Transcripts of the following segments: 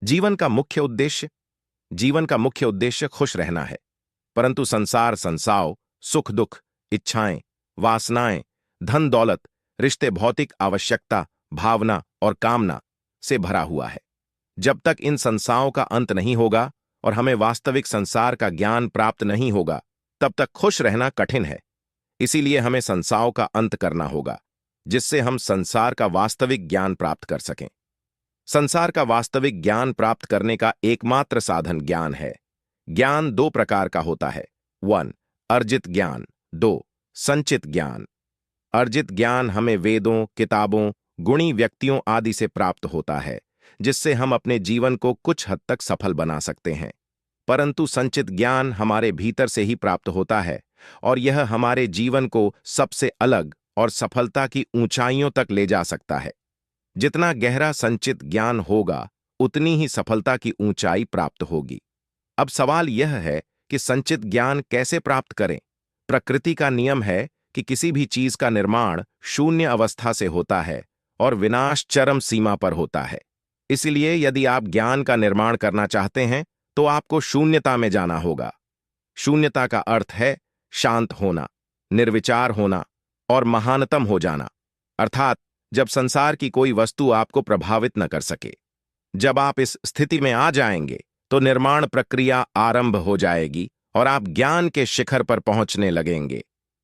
जीवन का मुख्य उद्देश्य खुश रहना है। परंतु संसार संसाव, सुख दुख, इच्छाएं, वासनाएं, धन दौलत, रिश्ते, भौतिक आवश्यकता, भावना और कामना से भरा हुआ है। जब तक इन संसारों का अंत नहीं होगा और हमें वास्तविक संसार का ज्ञान प्राप्त नहीं होगा, तब तक खुश रहना कठिन है। इसीलिए हमें संसारों का अंत करना होगा, जिससे हम संसार का वास्तविक ज्ञान प्राप्त कर सकें। संसार का वास्तविक ज्ञान प्राप्त करने का एकमात्र साधन ज्ञान है। ज्ञान दो प्रकार का होता है। 1. अर्जित ज्ञान। 2. संचित ज्ञान। अर्जित ज्ञान हमें वेदों, किताबों, गुणी व्यक्तियों आदि से प्राप्त होता है, जिससे हम अपने जीवन को कुछ हद तक सफल बना सकते हैं। परंतु संचित ज्ञान हमारे भीतर से ही प्राप्त होता है और यह हमारे जीवन को सबसे अलग और सफलता की ऊंचाइयों तक ले जा सकता है। जितना गहरा संचित ज्ञान होगा, उतनी ही सफलता की ऊंचाई प्राप्त होगी। अब सवाल यह है कि संचित ज्ञान कैसे प्राप्त करें? प्रकृति का नियम है कि किसी भी चीज का निर्माण शून्य अवस्था से होता है और विनाश चरम सीमा पर होता है। इसलिए यदि आप ज्ञान का निर्माण करना चाहते हैं, तो आपको शून्यता में जाना होगा। शून्यता का अर्थ है शांत होना, निर्विचार होना और महानतम हो जाना, अर्थात जब संसार की कोई वस्तु आपको प्रभावित न कर सके। जब आप इस स्थिति में आ जाएंगे, तो निर्माण प्रक्रिया आरंभ हो जाएगी और आप ज्ञान के शिखर पर पहुंचने लगेंगे।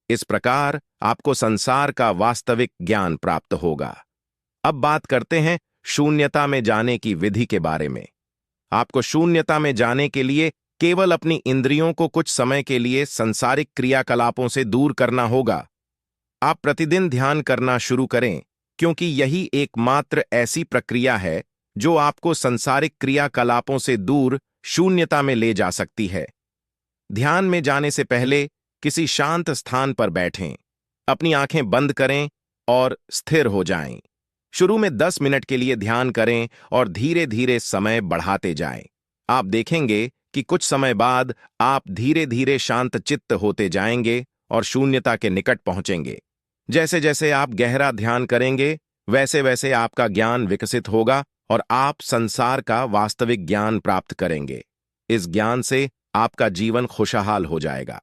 इस प्रकार आपको संसार का वास्तविक ज्ञान प्राप्त होगा। अब बात करते हैं शून्यता में जाने की विधि के बारे में। आपको शून्यता में जाने के लिए केवल अपनी इंद्रियों को कुछ समय के लिए सांसारिक क्रियाकलापों से दूर करना होगा। आप प्रतिदिन ध्यान करना शुरू करें, क्योंकि यही एकमात्र ऐसी प्रक्रिया है जो आपको सांसारिक क्रियाकलापों से दूर शून्यता में ले जा सकती है। ध्यान में जाने से पहले किसी शांत स्थान पर बैठें, अपनी आंखें बंद करें और स्थिर हो जाएं। शुरू में 10 मिनट के लिए ध्यान करें और धीरे धीरे समय बढ़ाते जाएं। आप देखेंगे कि कुछ समय बाद आप धीरे धीरे शांत चित्त होते जाएंगे और शून्यता के निकट पहुंचेंगे। जैसे जैसे आप गहरा ध्यान करेंगे, वैसे वैसे आपका ज्ञान विकसित होगा और आप संसार का वास्तविक ज्ञान प्राप्त करेंगे। इस ज्ञान से आपका जीवन खुशहाल हो जाएगा।